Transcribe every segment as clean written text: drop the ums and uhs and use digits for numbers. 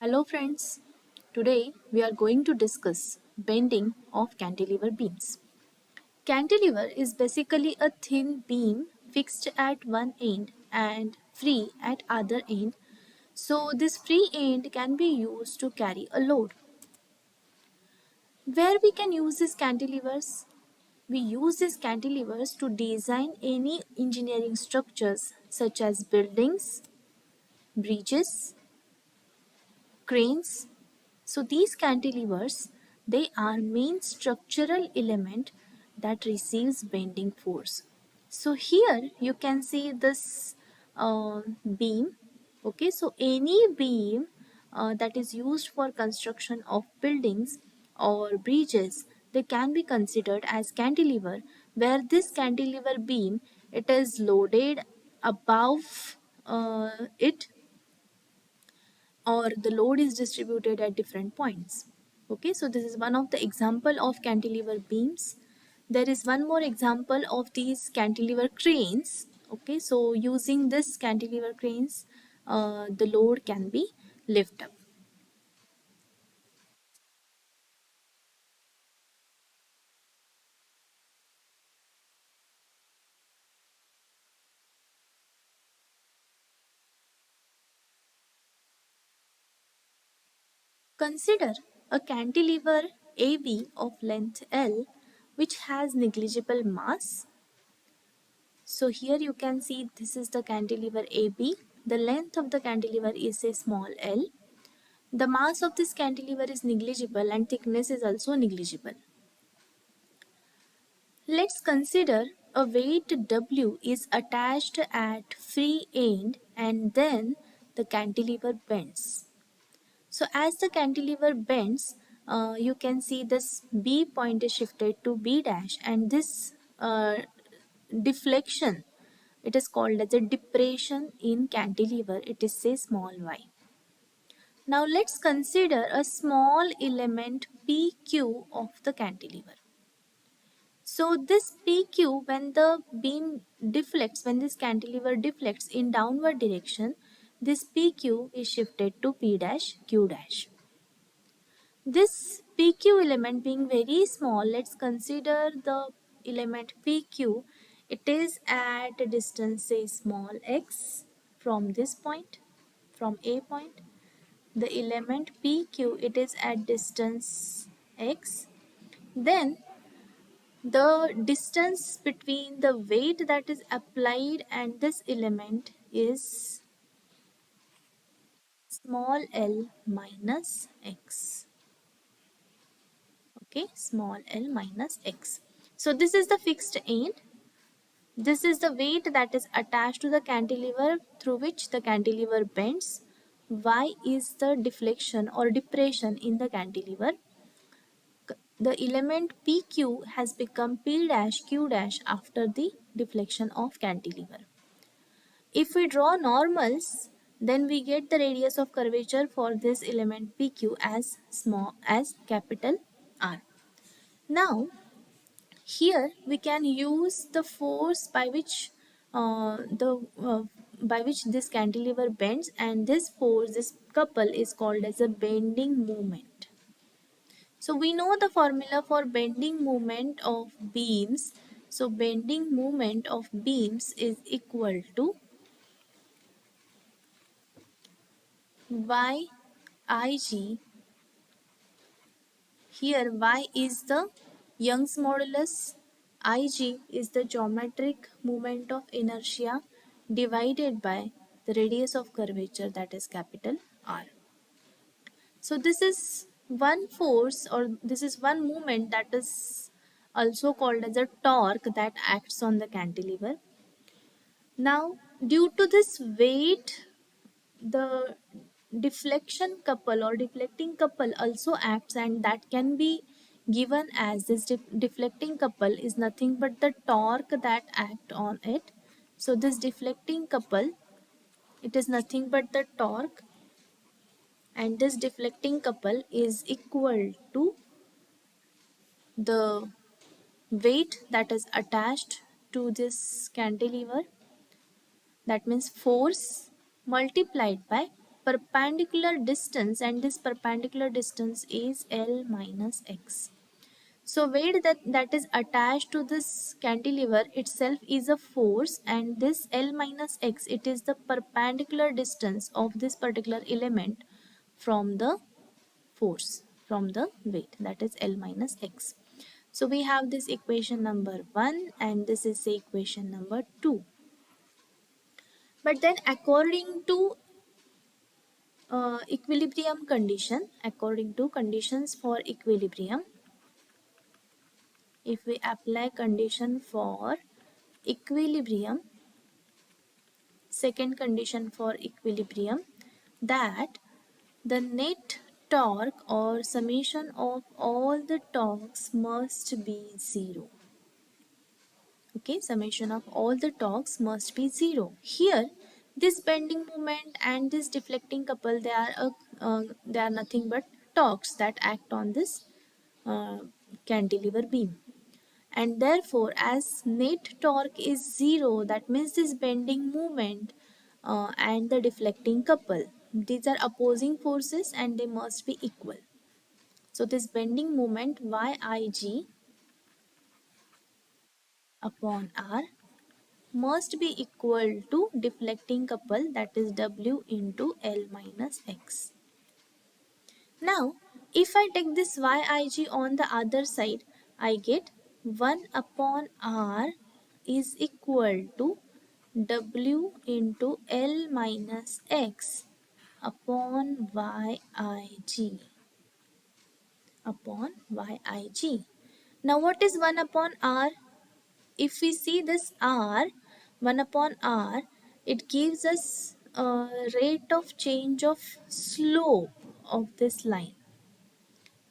Hello friends, today we are going to discuss bending of cantilever beams. Cantilever is basically a thin beam fixed at one end and free at other end. So this free end can be used to carry a load. Where we can use these cantilevers? We use these cantilevers to design any engineering structures such as buildings, bridges, cranes. So these cantilevers, they are main structural element that receives bending force. So here you can see this beam. Okay, so any beam that is used for construction of buildings or bridges, they can be considered as cantilever, where this cantilever beam, it is loaded above it, or the load is distributed at different points. Okay, so this is one of the example of cantilever beams. There is one more example of these cantilever cranes. Okay, so using this cantilever cranes, the load can be lifted up. Consider a cantilever AB of length L which has negligible mass. So here you can see this is the cantilever AB. The length of the cantilever is a small l. The mass of this cantilever is negligible and thickness is also negligible. Let's consider a weight W is attached at free end and then the cantilever bends. So as the cantilever bends, you can see this B point is shifted to B dash, and this deflection, it is called as a depression in cantilever. It is say small y. Now let's consider a small element PQ of the cantilever. So this PQ, when the beam deflects, when this cantilever deflects in downward direction, this PQ is shifted to P dash Q dash. This PQ element being very small, let's consider the element PQ. It is at a distance say small x from this point, from A point. The element PQ, it is at distance x. Then the distance between the weight that is applied and this element is small l minus x. Okay, small l minus x. So this is the fixed end. This is the weight that is attached to the cantilever through which the cantilever bends. Y is the deflection or depression in the cantilever. The element PQ has become P dash Q dash after the deflection of cantilever. If we draw normals, then we get the radius of curvature for this element PQ as small as capital R. Now, here we can use the force by which this cantilever bends, and this force, this couple, is called as a bending moment. So we know the formula for bending moment of beams. So bending moment of beams is equal to YIG. Here Y is the Young's modulus, Ig is the geometric moment of inertia divided by the radius of curvature, that is capital R. So this is one force, or this is one moment that is also called as a torque that acts on the cantilever. Now due to this weight, the deflection couple or deflecting couple also acts, and that can be given as this deflecting couple is nothing but the torque that act on it. So this deflecting couple, it is nothing but the torque, and this deflecting couple is equal to the weight that is attached to this cantilever, that means force multiplied by perpendicular distance, and this perpendicular distance is L minus x. So weight that is attached to this cantilever itself is a force, and this L minus x, it is the perpendicular distance of this particular element from the force, from the weight, that is L minus x. So we have this equation number 1 and this is the equation number 2. But then according to equilibrium condition, according to conditions for equilibrium, if we apply condition for equilibrium, second condition for equilibrium, that the net torque or summation of all the torques must be 0. Okay, summation of all the torques must be 0. Here, this bending moment and this deflecting couple, they are nothing but torques that act on this uh, cantilever beam. And therefore, as net torque is 0, that means this bending moment and the deflecting couple, these are opposing forces and they must be equal. So this bending moment Yig upon R must be equal to deflecting couple, that is W into L minus X. Now, if I take this Yig on the other side, I get 1 upon R is equal to W into L minus X upon Yig. Now what is 1 upon R? If we see this R, 1 upon R, it gives us a rate of change of slope of this line.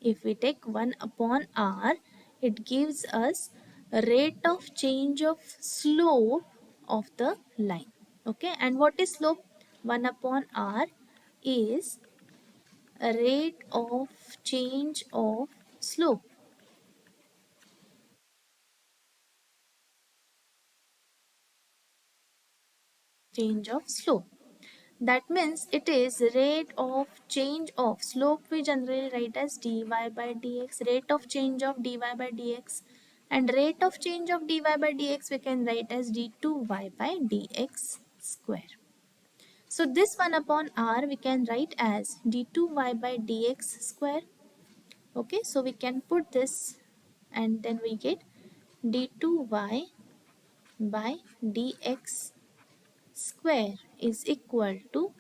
If we take 1 upon R, it gives us a rate of change of slope of the line. Okay, and what is slope? 1 upon R is a rate of change of slope. Change of slope. That means it is rate of change of slope, we generally write as dy by dx, rate of change of dy by dx, and rate of change of dy by dx we can write as d2y by dx square. So this 1 upon r we can write as d2y by dx square. Okay, so we can put this and then we get d2y by dx square is equal to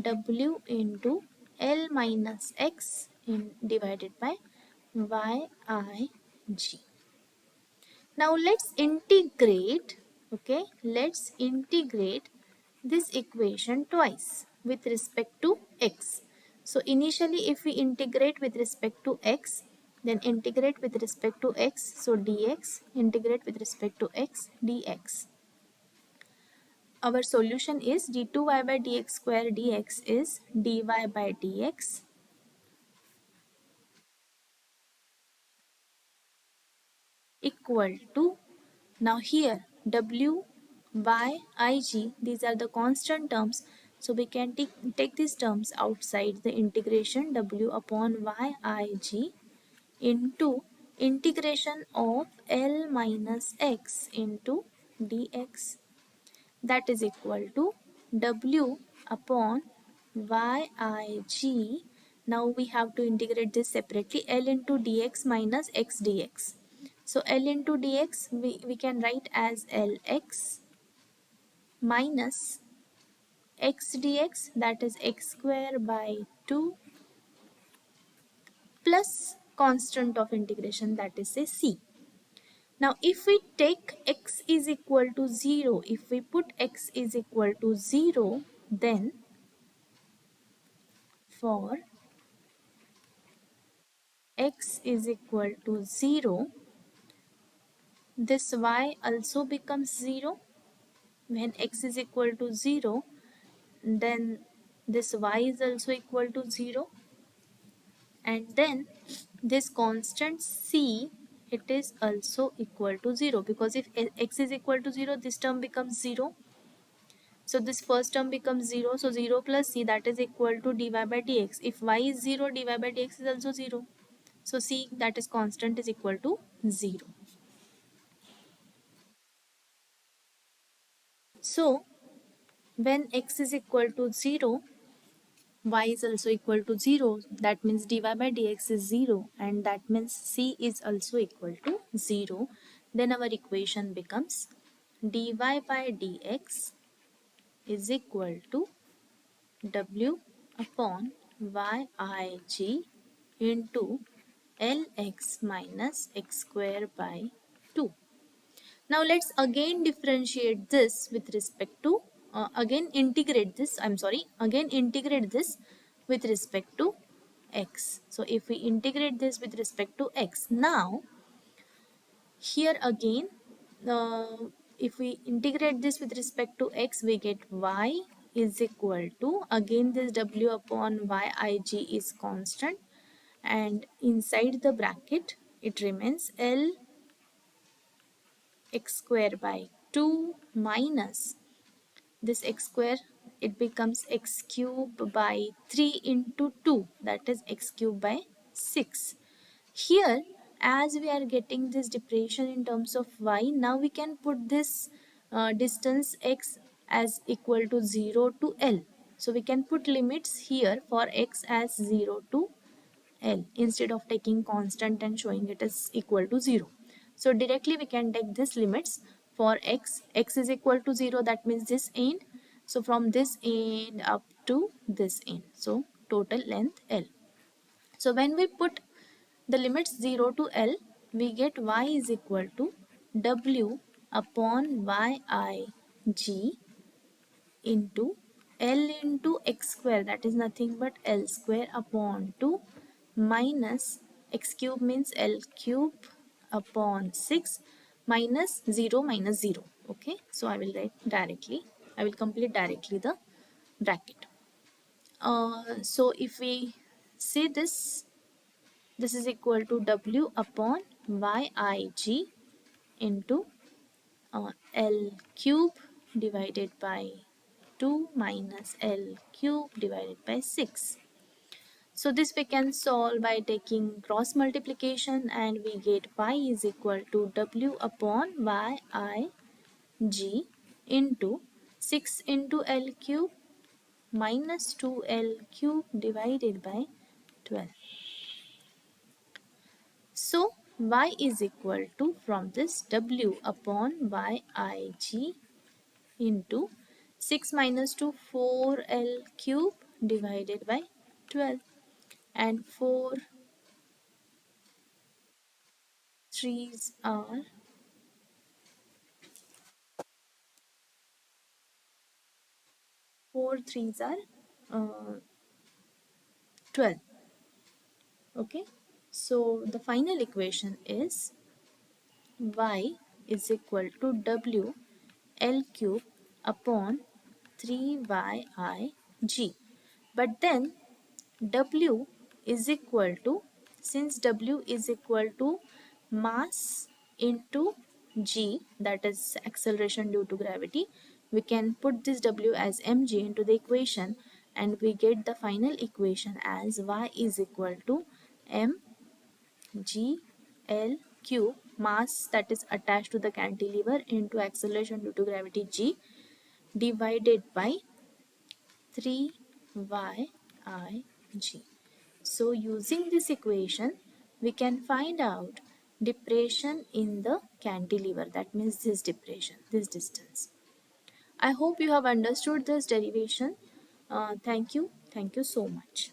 W into L minus X divided by YIG. Now let's integrate, okay, let's integrate this equation twice with respect to X. So initially if we integrate with respect to X, then integrate with respect to X, so dx, integrate with respect to X, dx. Our solution is d2y by dx square dx is dy by dx equal to, now here w by ig, these are the constant terms, so we can take these terms outside the integration, w upon yig into integration of L minus x into dx, that is equal to W upon YIG. Now we have to integrate this separately, L into dx minus x dx. So L into dx we can write as Lx minus x dx, that is x square by 2 plus constant of integration, that is say c. Now if we take x is equal to 0, if we put x is equal to 0, then for x is equal to 0, this y also becomes 0. When x is equal to 0, then this y is also equal to 0. And then this constant c, it is also equal to 0, because if x is equal to 0, this term becomes 0. So this first term becomes 0. So 0 plus c, that is equal to dy by dx. If y is 0, dy by dx is also 0. So c, that is constant, is equal to 0. So when x is equal to 0, y is also equal to 0. That means dy by dx is 0, and that means c is also equal to 0. Then our equation becomes dy by dx is equal to w upon yig into lx minus x square by 2. Now let's again differentiate this with respect to again integrate this with respect to x. So if we integrate this with respect to x, now here again, uh, if we integrate this with respect to x, we get y is equal to, again this w upon yig is constant, and inside the bracket it remains l x square by 2 minus this x square, it becomes x cube by 3 into 2, that is x cube by 6. Here, as we are getting this depression in terms of y, now we can put this distance x as equal to 0 to L. So we can put limits here for x as 0 to L instead of taking constant and showing it as equal to 0. So directly we can take this limits for x is equal to 0, that means this end. So from this end up to this end. So total length L. So when we put the limits 0 to L, we get y is equal to w upon yig into L into x square, that is nothing but L square upon 2 minus x cube means L cube upon 6 minus 0 minus 0. Okay, so I will write directly, I will complete directly the bracket. So if we say this is equal to w upon yig into L cube divided by 2 minus L cube divided by 6. So this we can solve by taking cross multiplication, and we get y is equal to w upon yig into 6 into L cube minus 2L cube divided by 12. So y is equal to, from this, w upon yig into 6 minus 2, 4L cube divided by 12, and 4 threes are 4 threes are 12. Okay, so the final equation is y is equal to w L cube upon 3yig. But then W is equal to, since W is equal to mass into g, that is acceleration due to gravity, we can put this W as mg into the equation, and we get the final equation as y is equal to mg L cube, mass that is attached to the cantilever, into acceleration due to gravity g, divided by 3yig. So using this equation, we can find out depression in the cantilever, that means this depression, this distance. I hope you have understood this derivation. Thank you so much.